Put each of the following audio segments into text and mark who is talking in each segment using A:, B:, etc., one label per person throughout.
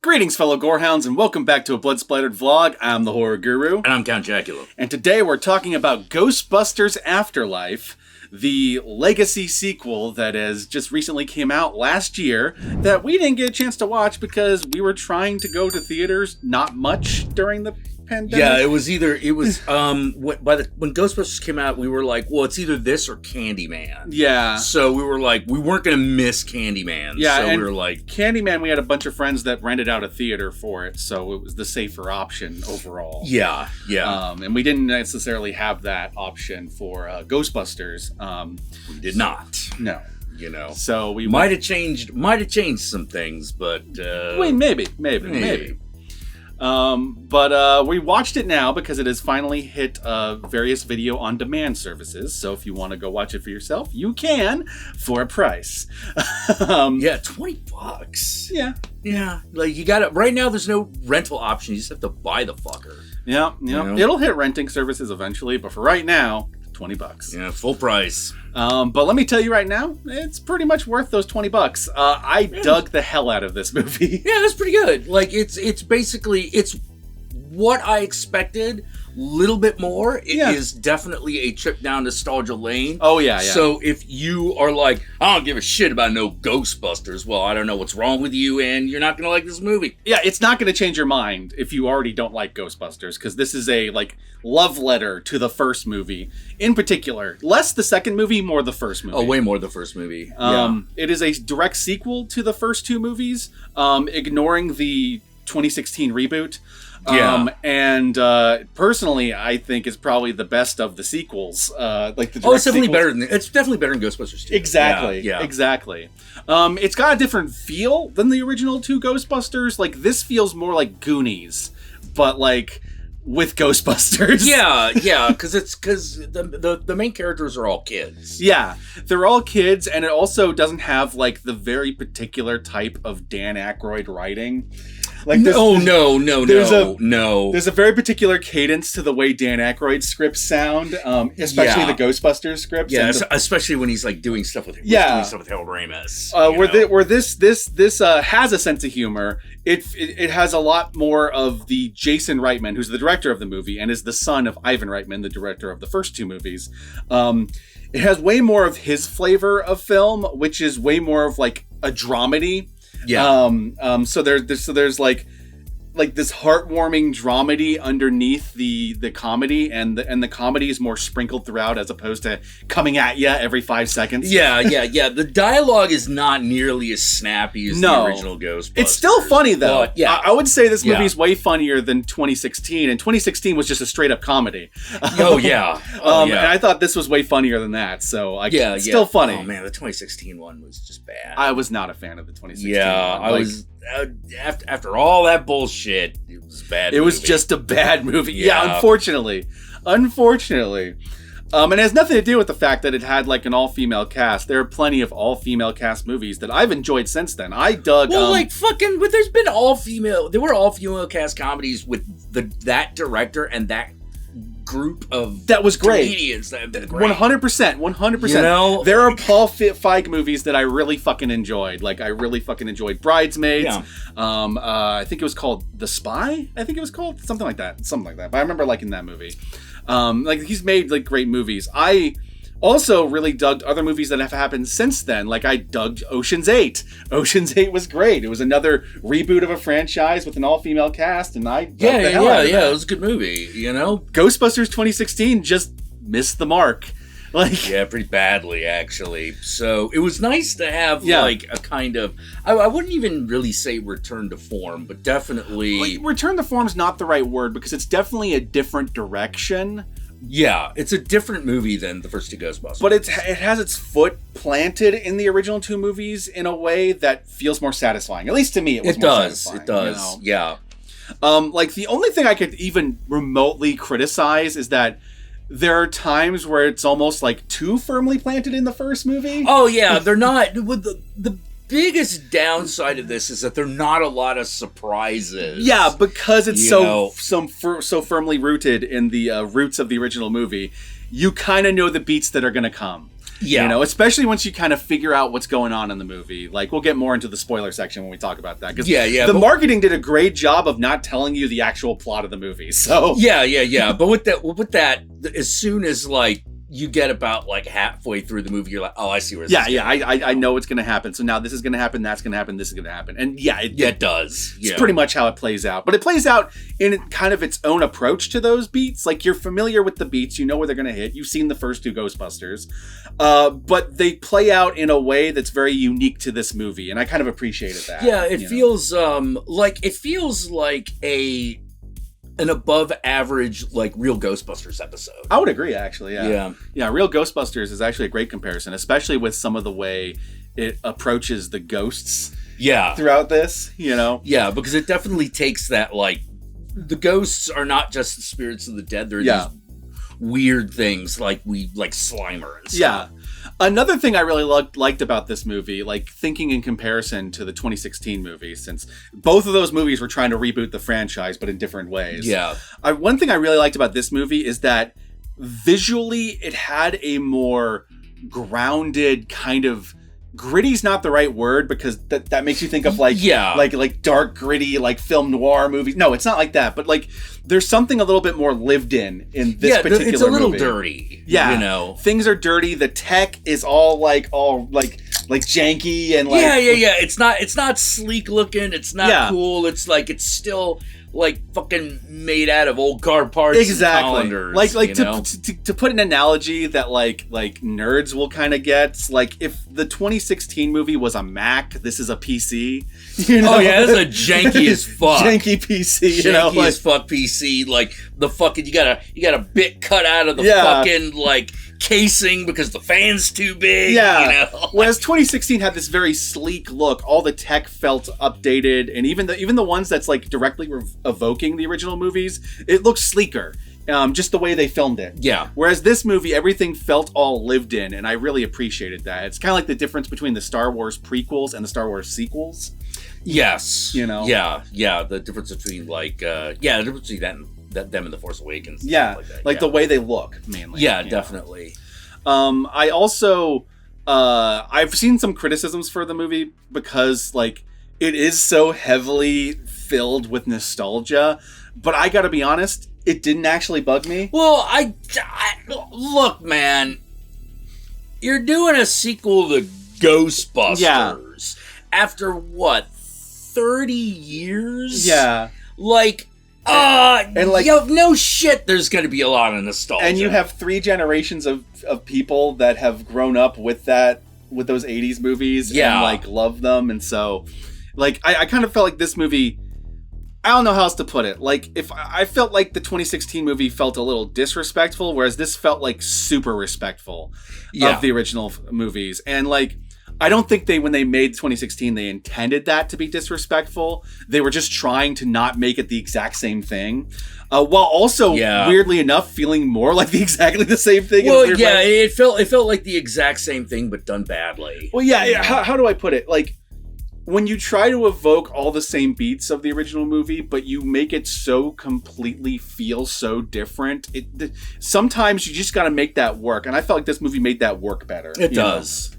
A: Greetings, fellow gorehounds, and welcome back to a Blood Splattered vlog. I'm the Horror Guru.
B: And I'm Count Jackula.
A: And today we're talking about Ghostbusters Afterlife, the legacy sequel that has just recently came out last year that we didn't get a chance to watch because we were trying to go to theaters not much during the pandemic.
B: Yeah, when Ghostbusters came out, we were like, well, it's either this or Candyman.
A: Yeah.
B: So we were like, we weren't going to miss Candyman.
A: Yeah,
B: so
A: and
B: we were like...
A: Candyman, we had a bunch of friends that rented out a theater for it, so it was the safer option overall.
B: Yeah.
A: And we didn't necessarily have that option for Ghostbusters.
B: We did not.
A: No.
B: You know.
A: So we
B: might have changed some things, but...
A: Wait, maybe. But we watched it now because it has finally hit various video on demand services. So if you want to go watch it for yourself, you can for a price.
B: Yeah, $20. Yeah. Like you got it right now. There's no rental option. You just have to buy the fucker.
A: Yeah. You know? It'll hit renting services eventually, but for right now, $20.
B: Yeah, full price.
A: But let me tell you right now, it's pretty much worth those $20. I dug the hell out of this movie.
B: Yeah, that's pretty good. Like it's basically what I expected. Little bit more. It is definitely a trip down nostalgia lane.
A: Oh yeah.
B: So if you are like, I don't give a shit about no Ghostbusters, well, I don't know what's wrong with you, and you're not gonna like this movie.
A: Yeah, it's not gonna change your mind if you already don't like Ghostbusters, because this is a love letter to the first movie in particular. Less the second movie, more the first movie.
B: Oh, way more the first movie.
A: It is a direct sequel to the first two movies, ignoring the 2016 reboot. And personally, I think is probably the best of the sequels. It's
B: definitely better than Ghostbusters 2.
A: Exactly. It's got a different feel than the original two Ghostbusters. Like this feels more like Goonies, but with Ghostbusters.
B: Because the main characters are all kids.
A: Yeah, they're all kids, and it also doesn't have the very particular type of Dan Aykroyd writing. There's a very particular cadence to the way Dan Aykroyd scripts sound, especially the Ghostbusters scripts.
B: Yeah, especially when he's doing stuff with Harold Ramis.
A: Where this has a sense of humor. It has a lot more of the Jason Reitman, who's the director of the movie and is the son of Ivan Reitman, the director of the first two movies. It has way more of his flavor of film, which is way more of a dramedy. Yeah. So there's this heartwarming dramedy underneath the comedy, and the comedy is more sprinkled throughout as opposed to coming at you every 5 seconds.
B: Yeah. The dialogue is not nearly as snappy as the original Ghostbusters.
A: It's still funny though. I would say this movie is way funnier than 2016, and 2016 was just a straight up comedy. And I thought this was way funnier than that. So it's still funny.
B: Oh man, the 2016 one was just bad.
A: I was not a fan of the 2016 one.
B: I was. After all that bullshit, it was a bad movie.
A: It was just a bad movie. Yeah, unfortunately. And it has nothing to do with the fact that it had an all-female cast. There are plenty of all-female cast movies that I've enjoyed since then. I dug...
B: but there's been all-female... There were all-female cast comedies with that director and that group of
A: that was great.
B: Comedians that have been great.
A: 100%. You know, there are Paul Feig movies that I really fucking enjoyed. I really fucking enjoyed Bridesmaids. Yeah. I think it was called The Spy. I think it was called something like that. But I remember liking that movie. He's made great movies. I also really dug other movies that have happened since then. I dug Ocean's 8. Ocean's 8 was great. It was another reboot of a franchise with an all-female cast, and I dug the hell out of that.
B: It was a good movie,
A: Ghostbusters 2016 just missed the mark.
B: Pretty badly, actually. So it was nice to have a kind of... I wouldn't even really say return to form, but definitely...
A: return to form's not the right word, because it's definitely a different direction.
B: Yeah, it's a different movie than the first two Ghostbusters.
A: But it has its foot planted in the original two movies in a way that feels more satisfying. At least to me, it was more satisfying.
B: It does, yeah.
A: The only thing I could even remotely criticize is that there are times where it's almost too firmly planted in the first movie.
B: Oh, yeah, they're not... With the biggest downside of this is that there are not a lot of surprises.
A: Yeah, because it's so firmly rooted in the roots of the original movie. You kind of know the beats that are going to come. You know, especially once you kind of figure out what's going on in the movie. Like, we'll get more into the spoiler section when we talk about that. Because the marketing did a great job of not telling you the actual plot of the movie. So
B: But with that, as soon as like you get about like halfway through the movie, you're like, oh, I see where this is going.
A: I know what's going to happen. So now this is going to happen, that's going to happen, this is going to happen. And it
B: does.
A: It's pretty much how it plays out. But it plays out in kind of its own approach to those beats. Like, you're familiar with the beats, you know where they're going to hit. You've seen the first 2 Ghostbusters. But they play out in a way that's very unique to this movie. And I kind of appreciated that.
B: Yeah, it feels like an above average, like, Real Ghostbusters episode.
A: I would agree, actually. Yeah, Real Ghostbusters is actually a great comparison, especially with some of the way it approaches the ghosts. Throughout this, you know.
B: Yeah, because it definitely takes that, like, the ghosts are not just the spirits of the dead. They're these weird things like Slimer and stuff.
A: Yeah. Another thing I really liked about this movie, like thinking in comparison to the 2016 movie, since both of those movies were trying to reboot the franchise, but in different ways.
B: Yeah.
A: One thing I really liked about this movie is that visually it had a more grounded kind of... Gritty's not the right word because that makes you think of like dark, gritty, like film noir movies. No, it's not like that. But like, there's something a little bit more lived in this particular movie.
B: It's a little dirty.
A: Yeah, you know, things are dirty. The tech is all janky and like
B: It's not sleek looking. It's not cool. It's like it's still like fucking made out of old car parts.
A: Exactly.
B: And colanders,
A: like to put an analogy that like nerds will kind of get, like if the 2016 movie was a Mac, this is a PC. You know?
B: Oh yeah, this is a janky as fuck.
A: Janky PC.
B: Janky as fuck PC. Like the fucking you got a bit cut out of the fucking like casing because the fan's too big.
A: Yeah.
B: You know?
A: Whereas 2016 had this very sleek look. All the tech felt updated, and even the ones that's like directly evoking the original movies, it looks sleeker. Just the way they filmed it.
B: Yeah.
A: Whereas this movie, everything felt all lived in, and I really appreciated that. It's kind of like the difference between the Star Wars prequels and the Star Wars sequels.
B: Yes.
A: You know?
B: Yeah. The difference between the difference between that and them and The Force Awakens.
A: Yeah. Like the way they look, mainly.
B: Yeah, definitely.
A: I also, I've seen some criticisms for the movie because, like, it is so heavily filled with nostalgia, but I gotta be honest, it didn't actually bug me.
B: Well, I look, man, you're doing a sequel to Ghostbusters after what, 30 years?
A: Yeah.
B: Like, and like, no shit, there's going to be a lot of nostalgia.
A: And you have 3 generations of people that have grown up with those 80s movies and like love them. And so, like, I kind of felt like this movie, I don't know how else to put it. Like, if I felt like the 2016 movie felt a little disrespectful, whereas this felt like super respectful of the original movies. And like, I don't think when they made 2016, they intended that to be disrespectful. They were just trying to not make it the exact same thing. While also, weirdly enough, feeling more like exactly the same thing.
B: Well, it felt like the exact same thing, but done badly.
A: Well, how do I put it? Like, when you try to evoke all the same beats of the original movie, but you make it so completely feel so different, sometimes you just got to make that work. And I felt like this movie made that work better.
B: It does.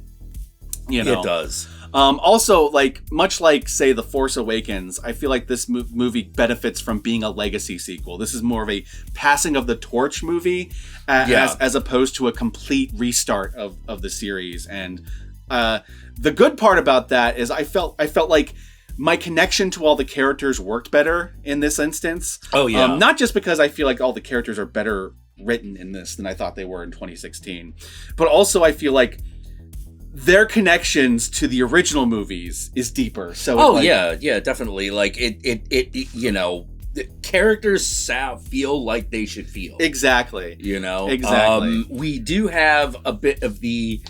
A: You know?
B: It does.
A: Also, like, much like, say, The Force Awakens, I feel like this movie benefits from being a legacy sequel. This is more of a passing of the torch movie as opposed to a complete restart of the series. And the good part about that is I felt like my connection to all the characters worked better in this instance.
B: Oh, yeah.
A: Not just because I feel like all the characters are better written in this than I thought they were in 2016, but also I feel like their connections to the original movies is deeper. So
B: definitely. Like it you know, the characters feel like they should feel.
A: Exactly.
B: You know?
A: Exactly.
B: We do have a bit of the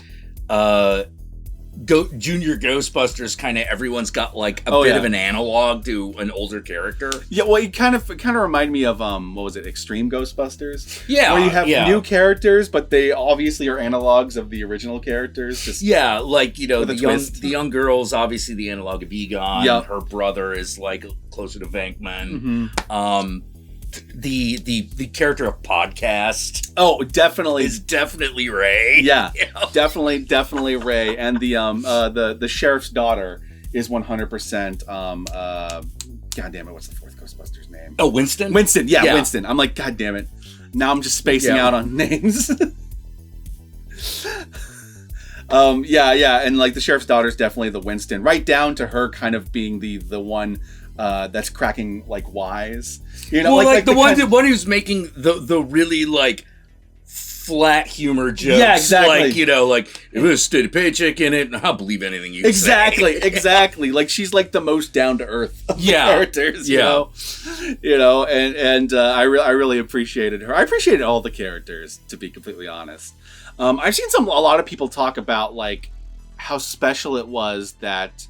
B: Junior Ghostbusters, kind of everyone's got like a bit of an analog to an older character.
A: Yeah, well, it kind of reminded me of what was it, Extreme Ghostbusters?
B: Yeah,
A: where you have new characters, but they obviously are analogs of the original characters. Just
B: like, you know, the young girl's obviously the analog of Egon. Yep. Her brother is like closer to Venkman.
A: Mm-hmm.
B: the character of Podcast.
A: Oh, definitely.
B: Is definitely Ray.
A: Yeah, definitely Ray. And the sheriff's daughter is 100%. God damn it, what's the fourth Ghostbusters name?
B: Oh, Winston?
A: Winston, yeah, Winston. I'm like, God damn it. Now I'm just spacing out on names. And like the sheriff's daughter is definitely the Winston, right down to her kind of being the one that's cracking like wise,
B: like the one who's making the really like flat humor jokes.
A: Yeah, exactly.
B: Like if there's a steady paycheck in it, I'll believe anything you
A: say. Exactly. Like she's like the most down to earth of the characters. You know, and I really appreciated her. I appreciated all the characters, to be completely honest. I've seen a lot of people talk about like how special it was that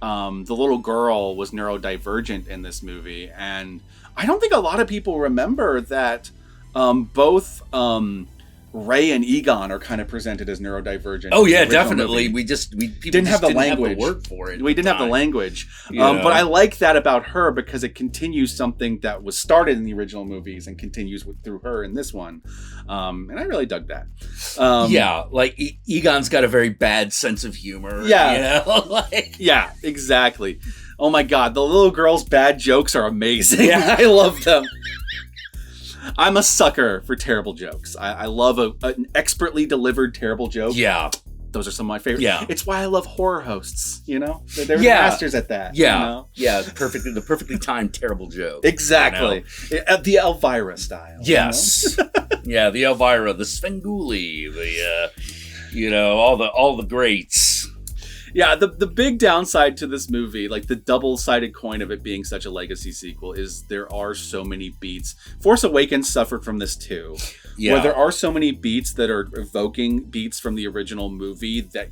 A: the little girl was neurodivergent in this movie, and I don't think a lot of people remember that both Ray and Egon are kind of presented as neurodivergent.
B: Oh yeah, definitely.
A: Movie.
B: People
A: didn't have the language.
B: Have the word for it.
A: We didn't have the language. But I like that about her because it continues something that was started in the original movies and continues through her in this one. And I really dug that.
B: Like Egon's got a very bad sense of humor.
A: Yeah. Yeah, exactly. Oh my God, the little girl's bad jokes are amazing. Yeah. I love them. I'm a sucker for terrible jokes. I love an expertly delivered terrible joke.
B: Yeah.
A: Those are some of my favorites.
B: Yeah.
A: It's why I love horror hosts, They're masters at that.
B: Yeah. Yeah, the perfectly timed terrible joke.
A: Exactly. The Elvira style.
B: Yes. Yeah, the Elvira, the Svengoolie, all the greats.
A: Yeah, the big downside to this movie, like the double-sided coin of it being such a legacy sequel, is there are so many beats. Force Awakens suffered from this too. Yeah. Where there are so many beats that are evoking beats from the original movie that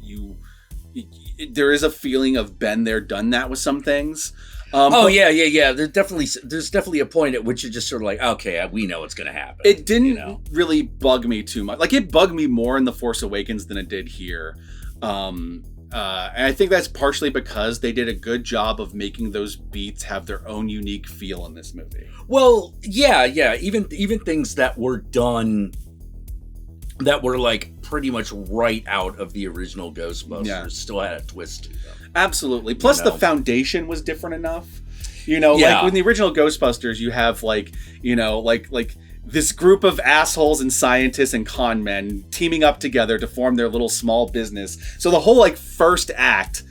A: there is a feeling of been there, done that with some things.
B: Yeah. There's definitely a point at which you're just sort of like, okay, we know what's going to happen.
A: It didn't really bug me too much. Like it bugged me more in The Force Awakens than it did here. And I think that's partially because they did a good job of making those beats have their own unique feel in this movie.
B: Well, yeah. Even things that were done that were like pretty much right out of the original Ghostbusters still had a twist to them.
A: Absolutely. Plus the foundation was different enough. Like with the original Ghostbusters, you have like this group of assholes and scientists and con men teaming up together to form their little small business. So the whole like first act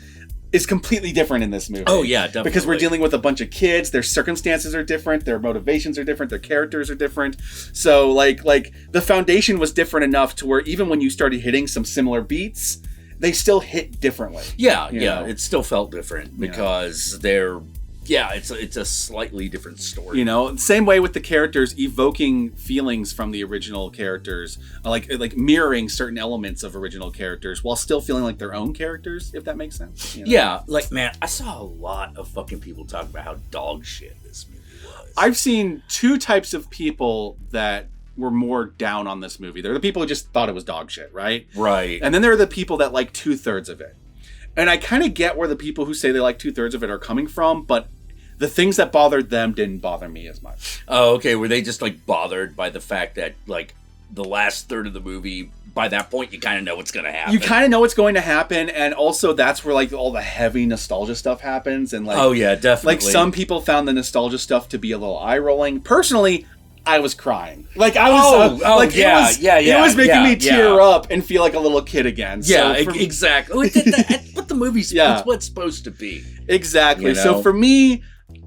A: is completely different in this movie.
B: Oh yeah, definitely.
A: Because we're dealing with a bunch of kids. Their circumstances are different. Their motivations are different. Their characters are different. So like the foundation was different enough to where even when you started hitting some similar beats, they still hit differently.
B: Yeah. It still felt different because they're... Yeah, it's a slightly different story.
A: Same way with the characters evoking feelings from the original characters, like mirroring certain elements of original characters while still feeling like their own characters, if that makes sense.
B: Yeah, like man, I saw a lot of fucking people talk about how dog shit this movie was.
A: I've seen two types of people that were more down on this movie. They're the people who just thought it was dog shit, right?
B: Right.
A: And then there are the people that like 2/3 of it. And I kind of get where the people who say they like 2/3 of it are coming from, but the things that bothered them didn't bother me as much.
B: Oh, okay. Were they just like bothered by the fact that like the last third of the movie, by that point, you kind of know what's going to happen?
A: You kind of know what's going to happen, and also that's where like all the heavy nostalgia stuff happens, and like
B: oh yeah, definitely.
A: Like some people found the nostalgia stuff to be a little eye rolling. Personally, I was crying. Like I was, it was making me tear up and feel like a little kid again.
B: Yeah, so exactly. What the movie's it's what's supposed to be.
A: Exactly. So for me,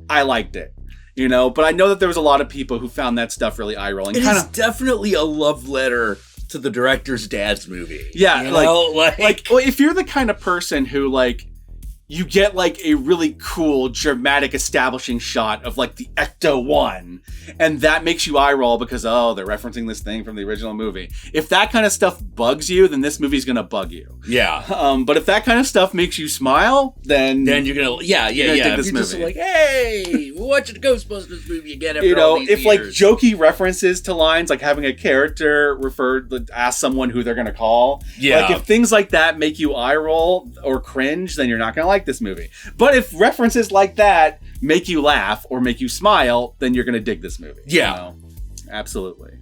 A: I liked it, but I know that there was a lot of people who found that stuff really eye-rolling.
B: It's definitely a love letter to the director's dad's movie.
A: Yeah, like if you're the kind of person who like you get like a really cool dramatic establishing shot of like the Ecto-1 and that makes you eye roll because they're referencing this thing from the original movie. If that kind of stuff bugs you, then this movie's gonna bug you.
B: Yeah.
A: But if that kind of stuff makes you smile, then
B: you're gonna dig this movie. Just like, hey, watching a Ghostbusters movie again after
A: you know,
B: all these
A: if
B: years.
A: like jokey references to lines, like having a character ask someone who they're going to call.
B: Yeah.
A: Like if things like that make you eye roll or cringe, then you're not going to like this movie. But if references like that make you laugh or make you smile, then you're going to dig this movie.
B: Yeah.
A: You know? Absolutely.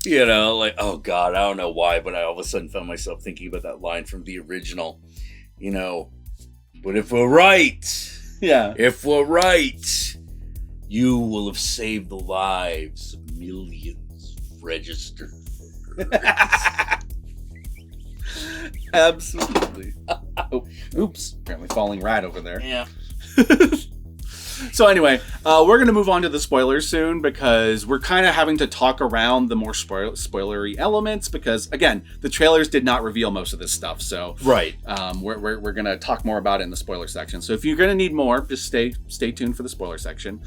B: You know, like, oh God, I don't know why, but I all of a sudden found myself thinking about that line from the original, you know, but if we're right, if we're right, you will have saved the lives of millions of registered voters.
A: Absolutely. Oh, oops. Apparently falling right over there.
B: Yeah.
A: So anyway, we're going to move on to the spoilers soon because we're kind of having to talk around the more spoilery elements because, again, the trailers did not reveal most of this stuff. So
B: right,
A: we're going to talk more about it in the spoiler section. So if you're going to need more, just stay tuned for the spoiler section.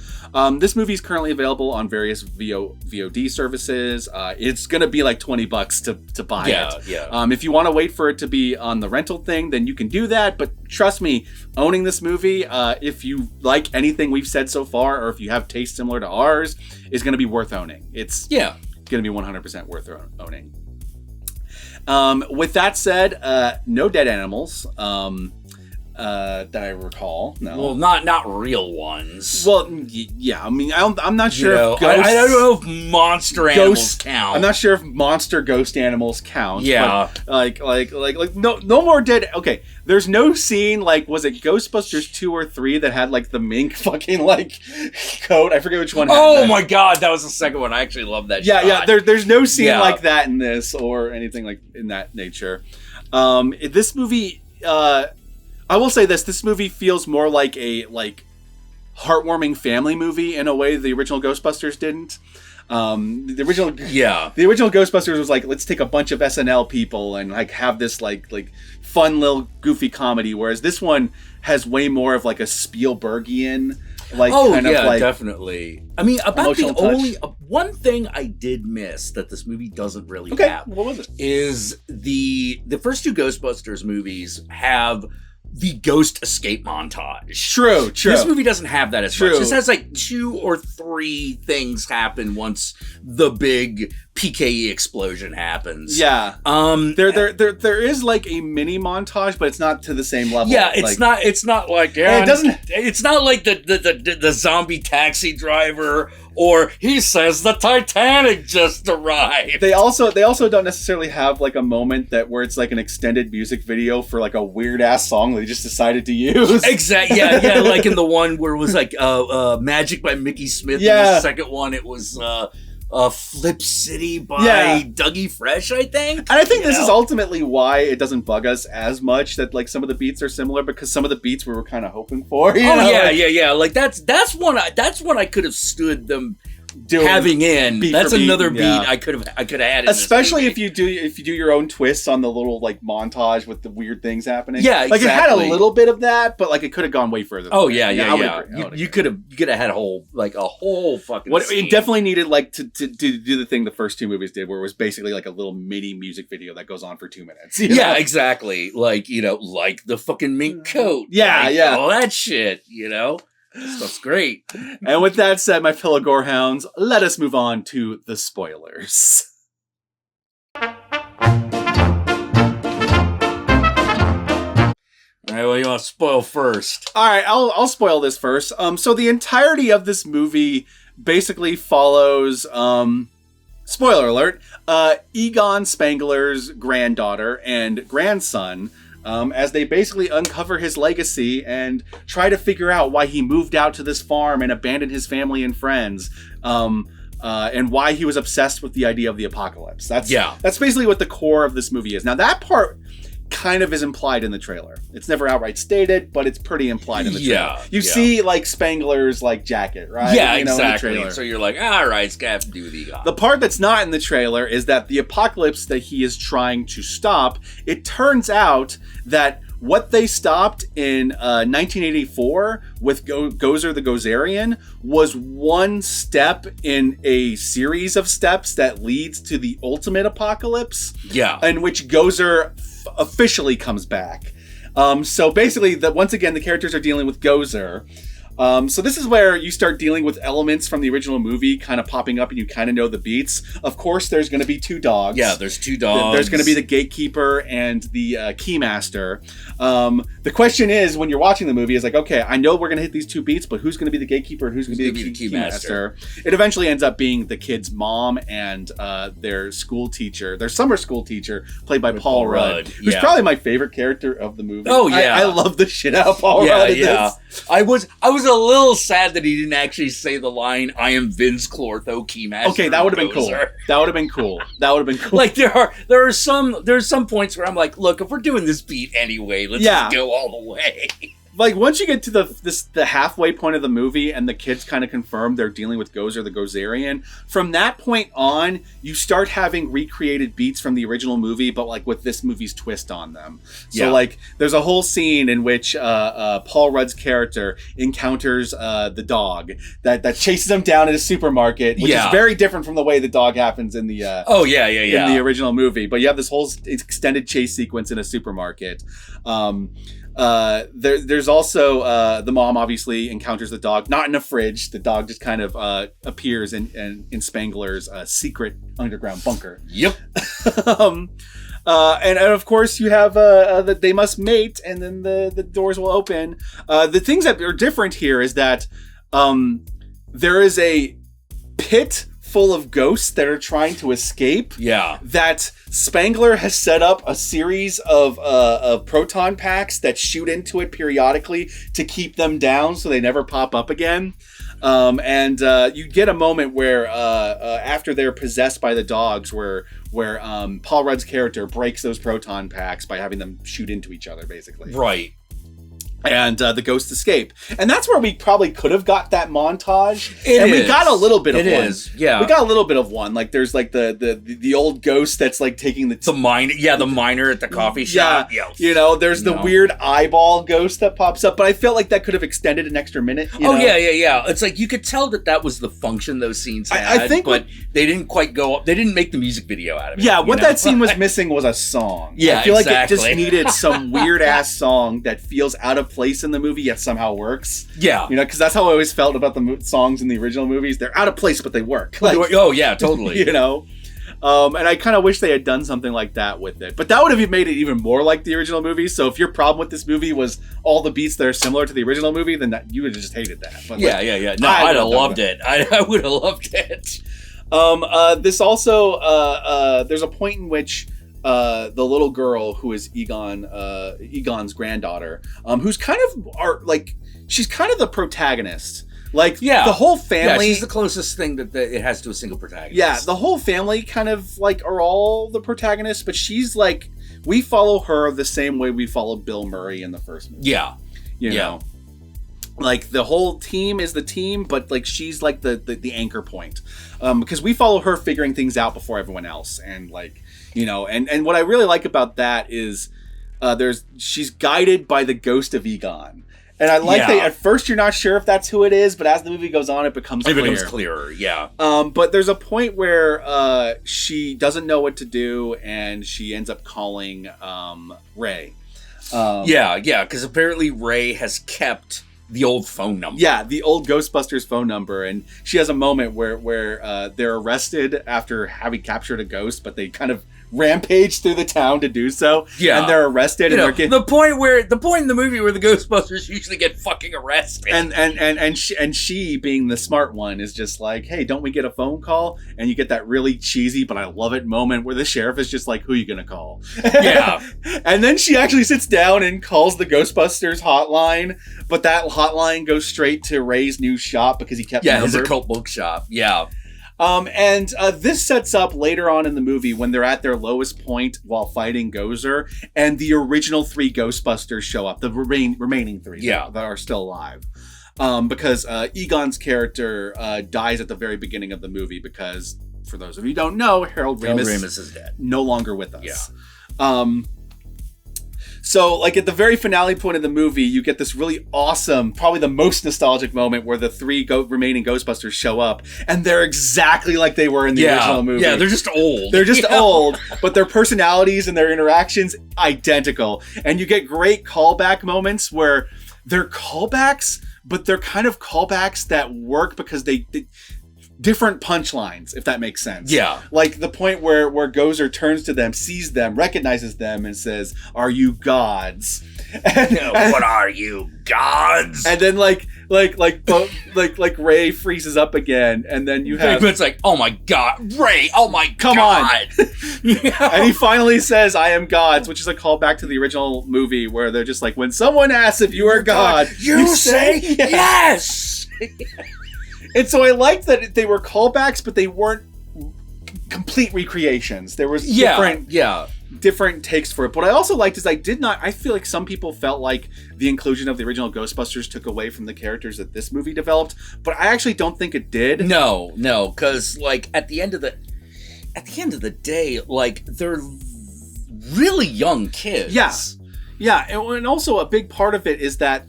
A: This movie is currently available on various VOD services. It's going to be like $20 to buy it.
B: Yeah.
A: If you want to wait for it to be on the rental thing, then you can do that. But trust me, owning this movie, if you like anything we've said so far, or if you have taste similar to ours, is going to be worth owning. It's going to be 100% worth owning. With that said, no dead animals that I recall. No.
B: Well, not real ones.
A: Well, yeah. I mean, I'm not sure.
B: You know,
A: if ghosts,
B: I don't know if monster animals count.
A: I'm not sure if monster ghost animals count.
B: Yeah.
A: But like no more dead. Okay. There's no scene like, was it Ghostbusters 2 or 3 that had like the mink fucking like coat? I forget which one.
B: Oh my God, that was the second one. I actually love that.
A: Yeah,
B: shot.
A: yeah. There's no scene like that in this or anything like in that nature. This movie. I will say this movie feels more like a heartwarming family movie in a way the original Ghostbusters didn't. The original Ghostbusters was like, let's take a bunch of SNL people and like have this like fun little goofy comedy, whereas this one has way more of like a Spielbergian
B: definitely. I mean, about the only one thing I did miss that this movie doesn't really have.
A: What was it?
B: Is the first two Ghostbusters movies have the ghost escape montage.
A: True.
B: This movie doesn't have that as much. This has like 2 or 3 things happen once the big PKE explosion happens.
A: Yeah. There is like a mini montage, but it's not to the same level.
B: Yeah, it's not like it's not like the zombie taxi driver, or he says the Titanic just arrived.
A: They also don't necessarily have like a moment where it's like an extended music video for like a weird ass song they just decided to use.
B: Exactly. Yeah. Like in the one where it was like Magic by Mickey Smith.
A: Yeah.
B: And the second one it was Flip City by Dougie Fresh, I think.
A: And I think this is ultimately why it doesn't bug us as much that like some of the beats are similar, because some of the beats we were kind of hoping for.
B: Yeah. Like that's one I could have stood them having in. That's another beat I could have added.
A: Especially if you do your own twists on the little like montage with the weird things happening.
B: Yeah, exactly.
A: Like it had a little bit of that, but like it could have gone way further.
B: You could have had a whole fucking.
A: It definitely needed like to do the thing the first 2 movies did, where it was basically like a little mini music video that goes on for 2 minutes.
B: Yeah, exactly. Like like the fucking mink coat.
A: Yeah,
B: all that shit. Stuff's great.
A: And with that said, my fellow gorehounds, let us move on to the spoilers.
B: All right, well, you want to spoil first?
A: All right, I'll spoil this first. So the entirety of this movie basically follows, spoiler alert, Egon Spengler's granddaughter and grandson, as they basically uncover his legacy and try to figure out why he moved out to this farm and abandoned his family and friends, and why he was obsessed with the idea of the apocalypse. That's basically what the core of this movie is. Now, that part kind of is implied in the trailer. It's never outright stated, but it's pretty implied in the trailer. You see like Spengler's like jacket, right?
B: Yeah, exactly. So you're like, all right, it's got to do with Egon.
A: The part that's not in the trailer is that the apocalypse that he is trying to stop, it turns out that what they stopped in 1984 with Gozer the Gozerian was one step in a series of steps that leads to the ultimate apocalypse.
B: Yeah.
A: In which Gozer officially comes back. So basically, once again, the characters are dealing with Gozer. So this is where you start dealing with elements from the original movie kind of popping up, and you kind of know the beats. Of course, there's going to be 2 dogs.
B: Yeah, there's 2 dogs.
A: There's going to be the gatekeeper and the keymaster. The question is, when you're watching the movie, is like, okay, I know we're going to hit these 2 beats, but who's going to be the gatekeeper and who's going to be the keymaster? It eventually ends up being the kid's mom and their school teacher, their summer school teacher, played by Paul Rudd, who's probably my favorite character of the movie.
B: Oh yeah,
A: I love the shit out of Paul Rudd in this.
B: I was a little sad that he didn't actually say the line, "I am Vince Clortho, keymaster."
A: Okay, that would have been cool. That would have been cool. That would have been cool.
B: Like there's some points where I'm like, look, if we're doing this beat anyway, let's just go all the way.
A: Like, once you get to the halfway point of the movie and the kids kind of confirm they're dealing with Gozer, the Gozerian, from that point on, you start having recreated beats from the original movie, but, like, with this movie's twist on them. So, like, there's a whole scene in which Paul Rudd's character encounters the dog that chases him down at a supermarket, which is very different from the way the dog happens in the in the original movie. But you have this whole extended chase sequence in a supermarket. There's also the mom obviously encounters the dog, not in a fridge. The dog just kind of appears in Spangler's secret underground bunker.
B: Yep.
A: And of course you have that they must mate, and then the doors will open. The things that are different here is that there is a pit full of ghosts that are trying to escape.
B: Yeah.
A: That Spangler has set up a series of proton packs that shoot into it periodically to keep them down so they never pop up again. And you get a moment where after they're possessed by the dogs where Paul Rudd's character breaks those proton packs by having them shoot into each other, basically.
B: Right.
A: And the ghosts escape. And that's where we probably could have got that montage. We got a little bit of one. It is, yeah. We got a little bit of one. Like, there's like the old ghost that's like taking the
B: miner. Yeah, the miner at the coffee shop.
A: Yeah. You know, there's the weird eyeball ghost that pops up. But I felt like that could have extended an extra minute. You know?
B: Yeah. It's like you could tell that was the function those scenes had. I think but they didn't quite go up. They didn't make the music video out of it.
A: Yeah, what that scene was missing was a song.
B: Yeah,
A: I feel like it just needed some weird ass song that feels out of place in the movie yet somehow works.
B: Yeah,
A: you know, because that's how I always felt about the songs in the original movies. They're out of place, but they work. Like,
B: oh yeah, totally.
A: You know, and I kind of wish they had done something like that with it. But that would have made it even more like the original movie. So if your problem with this movie was all the beats that are similar to the original movie, then you would have just hated that. But
B: yeah. No, I'd have loved it. I would have loved it.
A: This also there's a point in which the little girl who is Egon's granddaughter, who's kind of she's kind of the protagonist. Like, the whole family...
B: Yeah, she's the closest thing that it has to a single protagonist.
A: Yeah, the whole family kind of, like, are all the protagonists, but she's, like... We follow her the same way we followed Bill Murray in the first movie.
B: Yeah.
A: You know? Like, the whole team is the team, but, like, she's, like, the anchor point. Because we follow her figuring things out before everyone else. And, like, you know... And what I really like about that is... she's guided by the ghost of Egon. And I like that at first you're not sure if that's who it is, but as the movie goes on, it becomes clear.
B: It becomes clearer, yeah.
A: But there's a point where she doesn't know what to do, and she ends up calling Ray.
B: Because apparently Ray has kept the old phone number.
A: Yeah, the old Ghostbusters phone number, and she has a moment where they're arrested after having captured a ghost, but they kind of rampage through the town to do so. Yeah, and they're arrested.
B: The point in the movie where the Ghostbusters usually get fucking arrested.
A: And she being the smart one is just like, hey, don't we get a phone call? And you get that really cheesy, but I love it moment where the sheriff is just like, who are you gonna call?
B: Yeah.
A: And then she actually sits down and calls the Ghostbusters hotline, but that hotline goes straight to Ray's new shop because he kept
B: his occult bookshop. Yeah.
A: And this sets up later on in the movie when they're at their lowest point while fighting Gozer, and the original 3 Ghostbusters show up, the remaining 3 that are still alive. Because Egon's character dies at the very beginning of the movie because, for those of you who don't know, Harold Ramis
B: is dead.
A: No longer with us. Yeah. So, like, at the very finale point of the movie, you get this really awesome, probably the most nostalgic moment where the three remaining Ghostbusters show up, and they're exactly like they were in the original movie.
B: Yeah, they're just old.
A: They're just old, but their personalities and their interactions, identical. And you get great callback moments where they're callbacks, but they're kind of callbacks that work because they different punchlines, if that makes sense.
B: Yeah.
A: Like the point where Gozer turns to them, sees them, recognizes them, and says, "Are you gods?" And
B: what are you, gods?
A: And then like Ray freezes up again, and then you have
B: it's like, oh my god, Ray, oh my
A: come
B: god.
A: On. And he finally says, "I am gods," which is a callback to the original movie where they're just like, when someone asks if you are God,
B: you say yes.
A: And so I liked that they were callbacks, but they weren't complete recreations. There was different takes for it. But I also liked is I feel like some people felt like the inclusion of the original Ghostbusters took away from the characters that this movie developed, but I actually don't think it did.
B: No, because like at the end of the day, like they're really young kids.
A: Yeah, and also a big part of it is that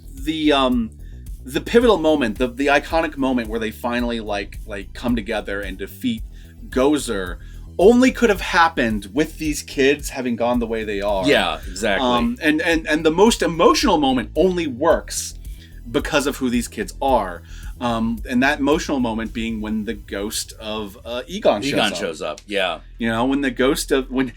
A: the pivotal moment, the iconic moment where they finally like come together and defeat Gozer only could have happened with these kids having gone the way they are.
B: Yeah, exactly.
A: And the most emotional moment only works because of who these kids are. And that emotional moment being when the ghost of Egon shows up.
B: Yeah.
A: You know, when the ghost of when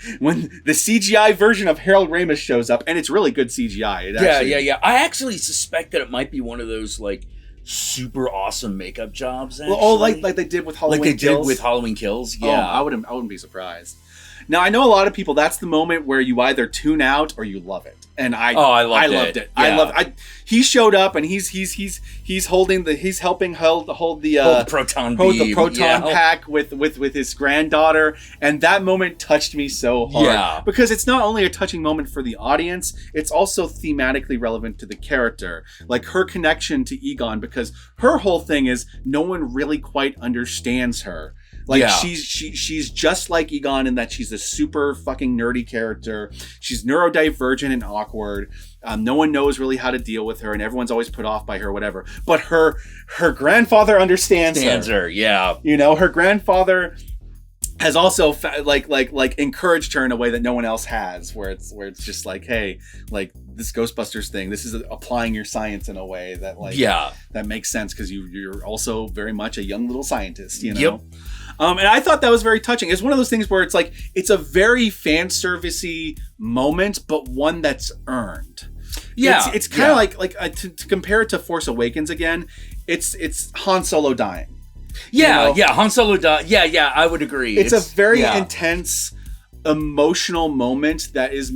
A: the CGI version of Harold Ramis shows up, and it's really good CGI.
B: Yeah. I actually suspect that it might be one of those like super awesome makeup jobs. Actually.
A: Well, like they did with Halloween
B: Kills. Yeah,
A: I wouldn't be surprised. Now I know a lot of people. That's the moment where you either tune out or you love it, and I loved it.
B: Yeah.
A: He showed up and he's helping hold the proton pack with his granddaughter, and that moment touched me so hard.
B: Yeah,
A: because it's not only a touching moment for the audience, it's also thematically relevant to the character, like her connection to Egon, because her whole thing is no one really quite understands her. Like she's just like Egon in that she's a super fucking nerdy character. She's neurodivergent and awkward. No one knows really how to deal with her, and everyone's always put off by her, whatever. But her grandfather understands her.
B: Yeah,
A: you know, her grandfather has also encouraged her in a way that no one else has, where it's just like, hey, like this Ghostbusters thing, this is applying your science in a way that that makes sense because you're also very much a young little scientist, you know.
B: Yep.
A: And I thought that was very touching. It's one of those things where it's like, it's a very fan-servicey moment, but one that's earned.
B: Yeah.
A: It's kind of like to compare it to Force Awakens again, it's Han Solo dying.
B: Yeah,
A: you know?
B: Han Solo died. Yeah, I would agree.
A: It's a very intense, emotional moment that is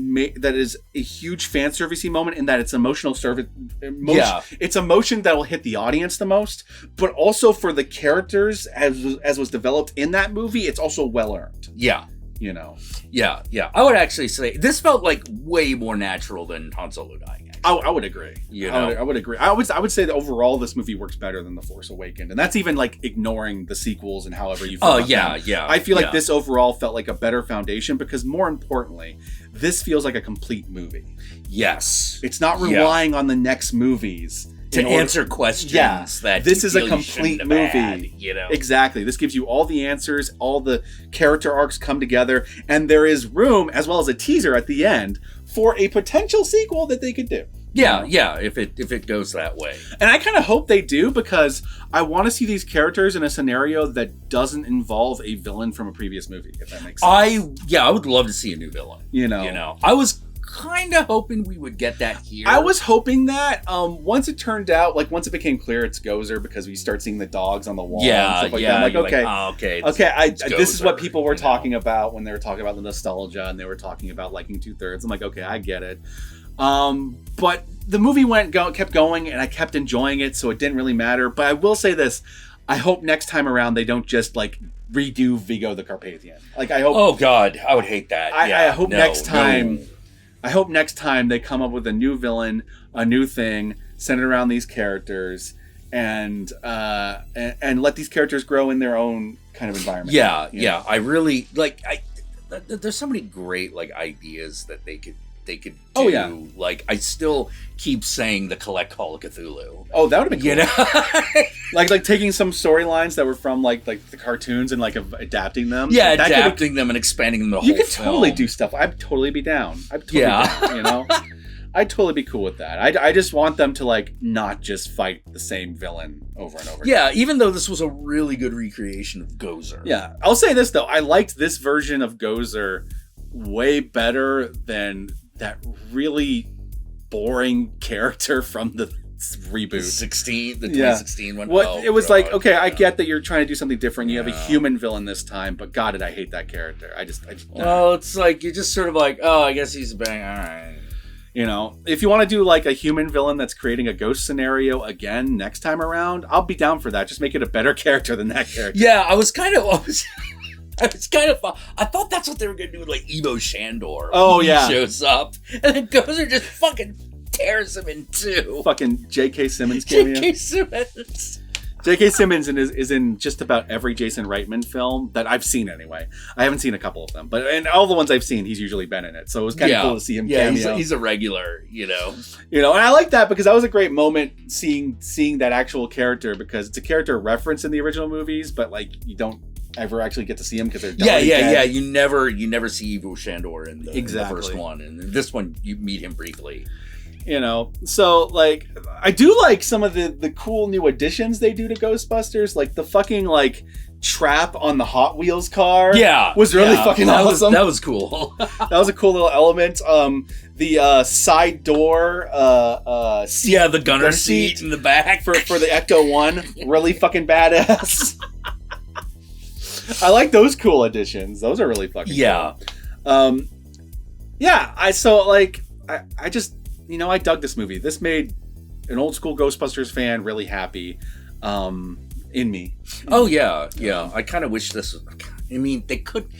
A: a huge fan servicey moment in that it's emotional service. It's emotion that will hit the audience the most, but also for the characters as was developed in that movie, it's also well earned.
B: Yeah.
A: You know.
B: Yeah. I would actually say this felt like way more natural than Han Solo dying.
A: I would agree. You know? I would agree. I would say that overall this movie works better than The Force Awakens, and that's even like ignoring the sequels and however you feel.
B: Yeah.
A: I feel like this overall felt like a better foundation because more importantly, this feels like a complete movie.
B: Yes,
A: it's not relying on the next movies
B: to answer questions. That
A: this is a complete movie.
B: You know,
A: exactly. This gives you all the answers, all the character arcs come together, and there is room as well as a teaser at the end for a potential sequel that they could do.
B: Yeah, if it goes that way.
A: And I kind of hope they do because I want to see these characters in a scenario that doesn't involve a villain from a previous movie, if that makes sense.
B: I would love to see a new villain. You know. I was kind of hoping we would get that here.
A: I was hoping that once it turned out, like once it became clear it's Gozer because we start seeing the dogs on the wall and stuff like that. I'm like, this is what people were talking about when they were talking about the nostalgia and they were talking about liking 2/3. I'm like, okay, I get it. But the movie kept going and I kept enjoying it, so it didn't really matter. But I will say this, I hope next time around they don't just like redo Vigo the Carpathian. Like I hope.
B: Oh God, I would hate that.
A: I hope next time. I hope next time they come up with a new villain, a new thing centered around these characters, and let these characters grow in their own kind of environment.
B: Yeah. I really like. There's so many great like ideas that they could they could do.
A: Oh, yeah.
B: Like, I still keep saying the Collect Call of Cthulhu.
A: Oh, that would have been cool.
B: You know?
A: like taking some storylines that were from, like the cartoons and, like, adapting them.
B: Yeah, adapting them and expanding them the whole
A: You could
B: film.
A: totally do stuff. I'd totally be down. I'd totally be down, you know? I'd totally be cool with that. I just want them to, like, not just fight the same villain over and over again.
B: Yeah, even though this was a really good recreation of Gozer.
A: Yeah. I'll say this, though. I liked this version of Gozer way better than that really boring character from the reboot.
B: The 2016 one?
A: Well, it was like, okay, I get that you're trying to do something different. You have a human villain this time, but God, did I hate that character. I just
B: well, it's like, you're just sort of like, oh, I guess he's bang, all right.
A: You know, if you want to do like a human villain that's creating a ghost scenario again next time around, I'll be down for that. Just make it a better character than that character.
B: Yeah, I thought that's what they were going to do with like Evo Shandor.
A: Oh,
B: he
A: yeah.
B: shows up and then Gozer just fucking tears him in two.
A: Fucking J.K. Simmons cameo.
B: J.K. Simmons.
A: J.K. Simmons is in just about every Jason Reitman film that I've seen anyway. I haven't seen a couple of them, but in all the ones I've seen, he's usually been in it. So it was kind of cool to see him cameo.
B: He's a regular, you know.
A: You know, and I like that because that was a great moment seeing that actual character, because it's a character reference in the original movies, but like you don't ever actually get to see him because they're dead.
B: You never see Evo Shandor in the first one, and in this one you meet him briefly.
A: You know, so like I do like some of the cool new additions they do to Ghostbusters, like the fucking like trap on the Hot Wheels car.
B: Yeah,
A: was really fucking awesome.
B: That was cool.
A: That was a cool little element. The side door, seat,
B: the gunner seat in the back
A: for the Ecto-1, really fucking badass. I like those cool additions. Those are really fucking cool. I just, you know, I dug this movie. This made an old school Ghostbusters fan really happy in me.
B: Oh, yeah. Yeah. I kind of wish this was... I mean, they couldn't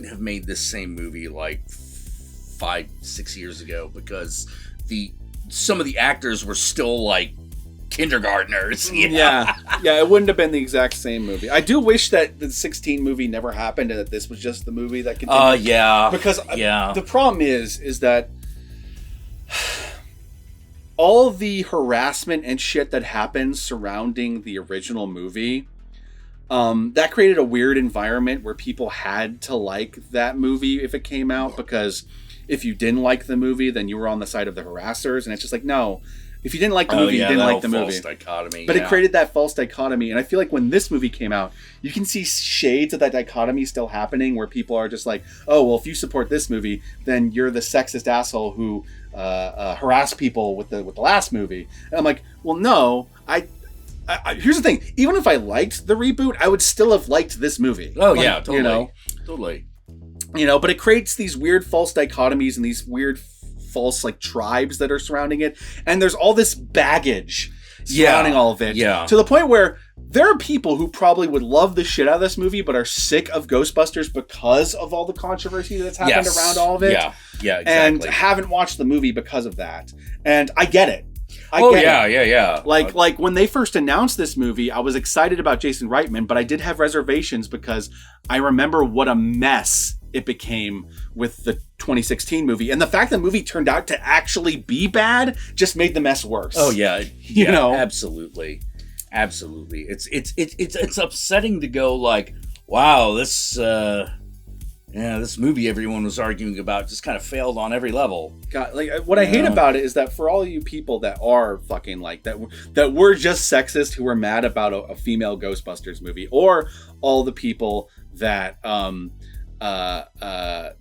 B: have made this same movie like 5-6 years ago because some of the actors were still like kindergartners. You know?
A: Yeah, it wouldn't have been the exact same movie. I do wish that the 16 movie never happened and that this was just the movie that continued. Because the problem is that all the harassment and shit that happened surrounding the original movie, that created a weird environment where people had to like that movie if it came out, because if you didn't like the movie, then you were on the side of the harassers, and it's just like, no. If you didn't like the movie, you didn't like the movie.
B: False dichotomy,
A: but it created that false dichotomy, and I feel like when this movie came out, you can see shades of that dichotomy still happening, where people are just like, "Oh, well, if you support this movie, then you're the sexist asshole who harassed people with the last movie." And I'm like, "Well, no. I here's the thing. Even if I liked the reboot, I would still have liked this movie."
B: Oh yeah, totally.
A: You know,
B: totally.
A: You know, but it creates these weird false dichotomies and these weird false like tribes that are surrounding it, and there's all this baggage surrounding all of it, to the point where there are people who probably would love the shit out of this movie but are sick of Ghostbusters because of all the controversy that's happened around all of it,
B: exactly.
A: And haven't watched the movie because of that. And I get it.
B: Yeah.
A: Like when they first announced this movie, I was excited about Jason Reitman, but I did have reservations because I remember what a mess it became with the 2016 movie, and the fact that the movie turned out to actually be bad just made the mess worse.
B: Oh yeah,
A: you know,
B: absolutely. It's upsetting to go like, wow, this movie everyone was arguing about just kind of failed on every level.
A: God, like what I hate about it is that for all you people that are fucking like that were just sexist who were mad about a female Ghostbusters movie, or all the people that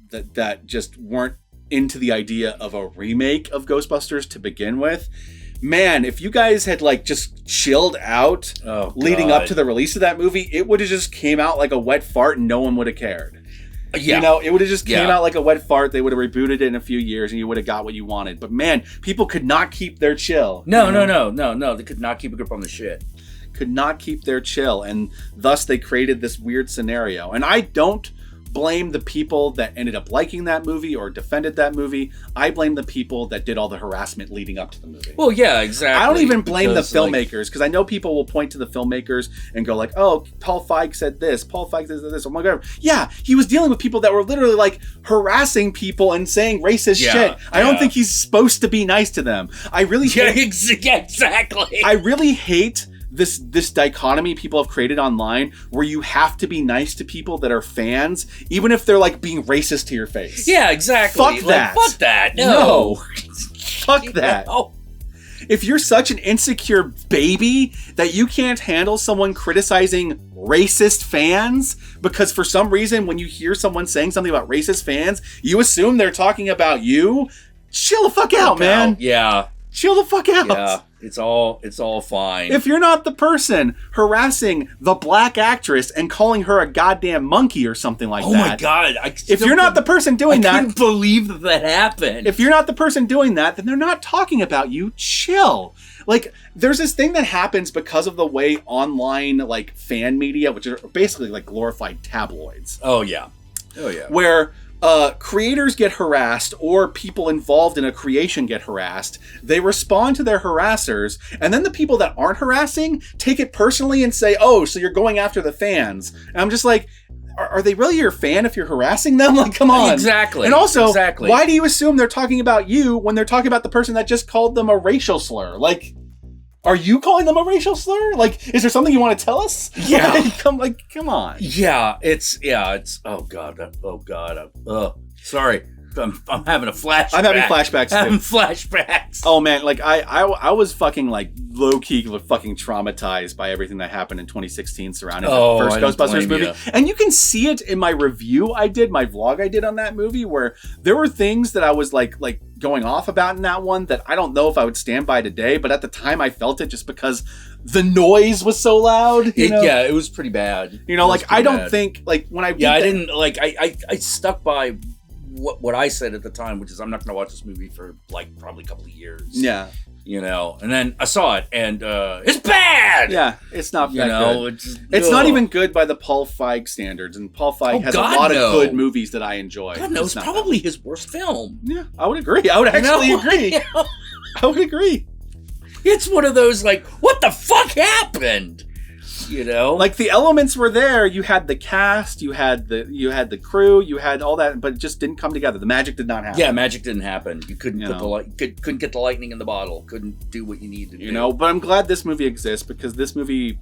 A: that just weren't into the idea of a remake of Ghostbusters to begin with. Man, if you guys had like just chilled out leading up to the release of that movie, it would have just came out like a wet fart and no one would have cared. Yeah. You know, it would have just came out like a wet fart. They would have rebooted it in a few years and you would have got what you wanted. But man, people could not keep their chill.
B: No. They could not keep a grip on the shit.
A: Could not keep their chill. And thus they created this weird scenario. And I don't blame the people that ended up liking that movie or defended that movie. I blame the people that did all the harassment leading up to the movie.
B: Well, yeah, exactly.
A: I don't even blame the filmmakers, because I know people will point to the filmmakers and go like, oh, Paul Feig said this, Paul Feig said this, oh my god. Yeah, he was dealing with people that were literally like harassing people and saying racist shit. I don't think he's supposed to be nice to them. I really hate,
B: exactly.
A: I really hate this dichotomy people have created online where you have to be nice to people that are fans, even if they're like being racist to your face.
B: Yeah, exactly.
A: Fuck that.
B: Fuck that. No.
A: Fuck that. No. If you're such an insecure baby that you can't handle someone criticizing racist fans, because for some reason when you hear someone saying something about racist fans, you assume they're talking about you, chill the fuck out, man.
B: Yeah.
A: Chill the fuck out.
B: Yeah. It's all fine.
A: If you're not the person harassing the black actress and calling her a goddamn monkey or something like that.
B: Oh my god.
A: If you're not the person doing that.
B: I couldn't believe that happened.
A: If you're not the person doing that, then they're not talking about you. Chill. Like, there's this thing that happens because of the way online, like, fan media, which are basically like glorified tabloids.
B: Oh yeah. Oh yeah.
A: Where creators get harassed, or people involved in a creation get harassed. They respond to their harassers, and then the people that aren't harassing take it personally and say, oh, so you're going after the fans. And I'm just like, are they really your fan if you're harassing them? Like, come on.
B: Exactly.
A: And also, why do you assume they're talking about you when they're talking about the person that just called them a racial slur? Like, are you calling them a racial slur? Like, is there something you want to tell us?
B: Yeah.
A: Come on.
B: Yeah, it's oh god. Sorry. I'm having a flashback.
A: I'm having flashbacks too.
B: Having flashbacks.
A: Oh man, like I was fucking like low key fucking traumatized by everything that happened in 2016 surrounding the first Ghostbusters movie. You. And you can see it in my review I did, my vlog I did on that movie, where there were things that I was like going off about in that one that I don't know if I would stand by today, but at the time I felt it just because the noise was so loud.
B: Yeah, it was pretty bad.
A: I don't think like when I
B: I didn't like I stuck by what I said at the time, which is I'm not going to watch this movie for like probably a couple of years.
A: Yeah.
B: And then I saw it and it's bad.
A: Yeah, it's not that good. It's not even good by the Paul Feig standards, and Paul Feig has a lot of good movies that I enjoy.
B: God knows, it's probably his worst film.
A: Yeah, I would agree. I would actually agree. I would agree.
B: It's one of those like, what the fuck happened?
A: Like the elements were there. You had the cast, you had the crew, you had all that, but it just didn't come together. The magic did not happen.
B: Yeah, magic didn't happen. You couldn't couldn't get the lightning in the bottle. Couldn't do what you needed to do.
A: But I'm glad this movie exists, because this movie,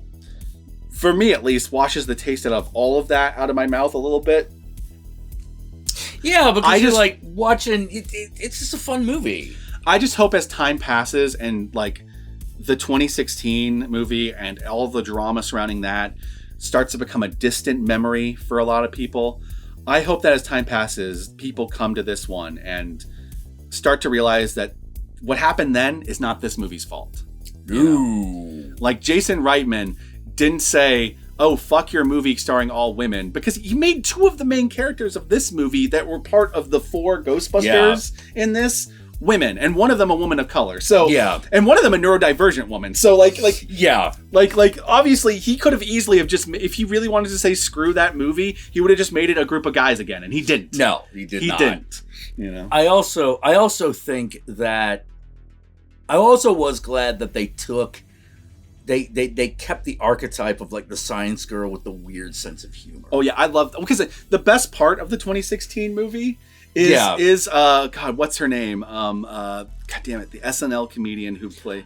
A: for me at least, washes the taste out of all of that out of my mouth a little bit.
B: Yeah, because you're like watching. It's just a fun movie.
A: I just hope as time passes and like the 2016 movie and all the drama surrounding that starts to become a distant memory for a lot of people. I hope that as time passes, people come to this one and start to realize that what happened then is not this movie's fault. Like Jason Reitman didn't say, oh, fuck your movie starring all women, because he made two of the main characters of this movie that were part of the 4 Ghostbusters in this women, and one of them a woman of color. So and one of them a neurodivergent woman. So like obviously he could have easily have just, if he really wanted to say screw that movie, he would have just made it a group of guys again, and he didn't.
B: No, he didn't.
A: I
B: also think that I also was glad that they took they kept the archetype of like the science girl with the weird sense of humor.
A: Oh yeah, I love, because the best part of the 2016 movie is God, what's her name? God damn it, the SNL comedian who played.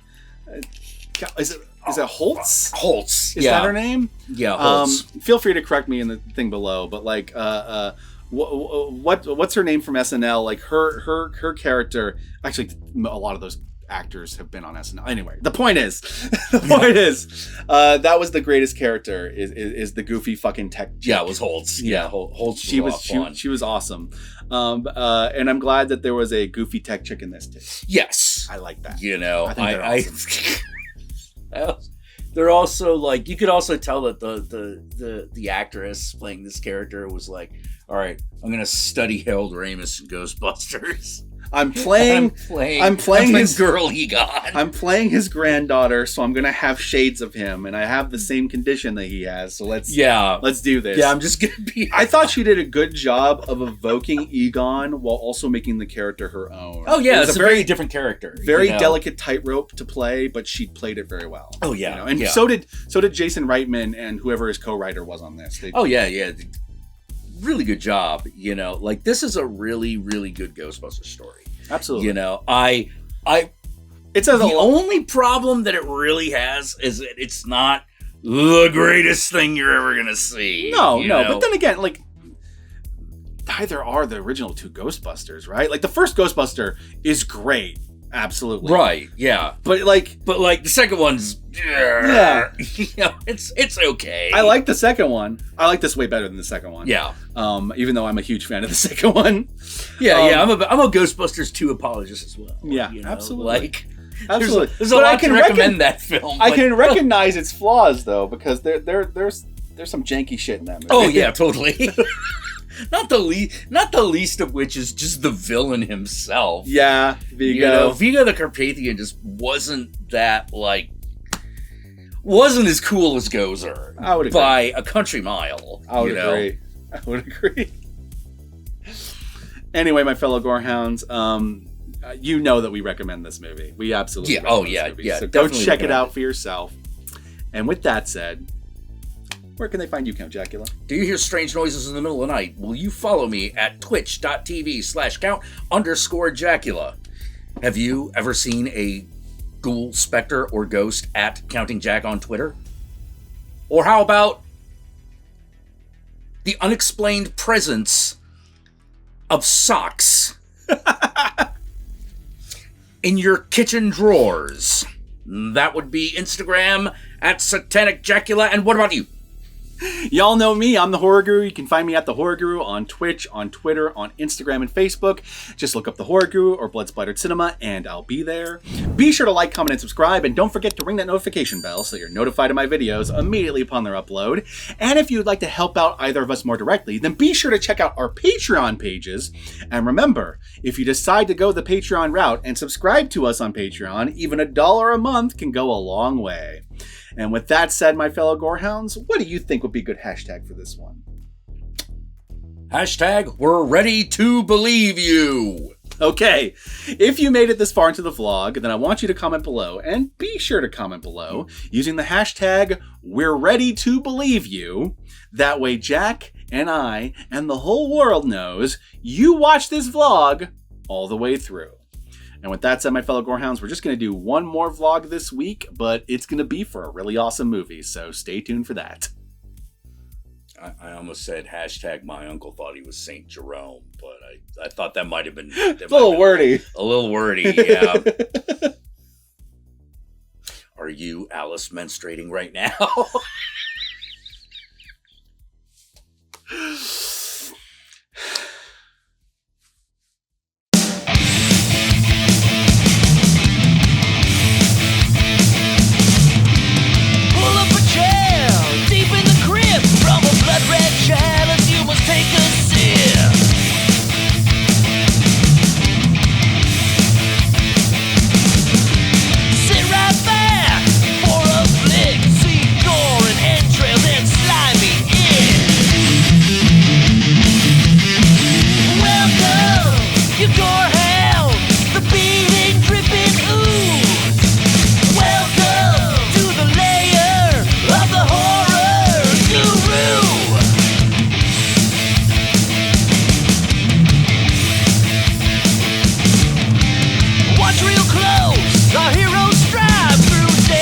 A: Is it Holtz?
B: Holtz.
A: Is that her name?
B: Yeah. Holtz.
A: Feel free to correct me in the thing below, but like, what's her name from SNL? Like her character. Actually, a lot of those actors have been on SNL. Anyway, the point is, that was the greatest character. Is the goofy fucking tech chick.
B: Yeah, it was Holtz. Yeah, Holtz.
A: She was awesome. And I'm glad that there was a goofy tech chick in this too.
B: Yes,
A: I like that.
B: They're also like, you could also tell that the actress playing this character was like, all right, I'm gonna study Harold Ramis in Ghostbusters.
A: I'm playing his
B: girl he got.
A: I'm playing his granddaughter, so I'm gonna have shades of him, and I have the same condition that he has. So let's do this.
B: Yeah, I'm just gonna be.
A: I thought she did a good job of evoking Egon while also making the character her own.
B: Oh yeah, it's a very different character.
A: Very delicate tightrope to play, but she played it very well.
B: Oh yeah,
A: and so did Jason Reitman and whoever his co-writer was on this.
B: Really good job. Like this is a really, really good Ghostbusters story.
A: Absolutely.
B: It says the only problem that it really has is that it's not the greatest thing you're ever gonna see.
A: No. But then again, like neither are the original two Ghostbusters, right? Like the first Ghostbuster is great. Absolutely.
B: Right, yeah.
A: But the
B: second one's it's okay.
A: I like the second one. I like this way better than the second one.
B: Yeah.
A: Even though I'm a huge fan of the second one.
B: I'm a Ghostbusters 2 apologist as well.
A: Yeah, absolutely.
B: Absolutely. There's a lot to recommend that film.
A: I can recognize its flaws though, because there's some janky shit in that movie.
B: Oh yeah, totally. Not the least of which is just the villain himself.
A: Yeah, Vigo.
B: Vigo the Carpathian just wasn't as cool as Gozer.
A: I would agree.
B: By a country mile.
A: I would agree. Anyway, my fellow Gorehounds, you know that we recommend this movie. We absolutely recommend this movie. So go check it out for yourself. And with that said, where can they find you, Count Jackula?
B: Do you hear strange noises in the middle of the night? Will you follow me at twitch.tv/count_Jackula? Have you ever seen a ghoul, specter, or ghost at Counting Jack on Twitter? Or how about the unexplained presence of socks in your kitchen drawers? That would be Instagram at Satanic Jackula. And what about you?
A: Y'all know me. I'm the Horror Guru. You can find me at the Horror Guru on Twitch, on Twitter, on Instagram, and Facebook. Just look up the Horror Guru or Blood Splattered Cinema, and I'll be there. Be sure to like, comment, and subscribe, and don't forget to ring that notification bell so you're notified of my videos immediately upon their upload. And if you'd like to help out either of us more directly, then be sure to check out our Patreon pages. And remember, if you decide to go the Patreon route and subscribe to us on Patreon, even $1 a month can go a long way. And with that said, my fellow Gorehounds, what do you think would be a good hashtag for this one?
B: Hashtag, we're ready to believe you.
A: Okay, if you made it this far into the vlog, then I want you to comment below, and be sure to comment below using the hashtag, we're ready to believe you. That way Jack and I and the whole world knows you watched this vlog all the way through. And with that said, my fellow Gorehounds, we're just going to do one more vlog this week, but it's going to be for a really awesome movie, so stay tuned for that.
B: I almost said hashtag my uncle thought he was St. Jerome, but I thought that might have been...
A: A little wordy.
B: A little wordy, yeah. Are you Alice menstruating right now?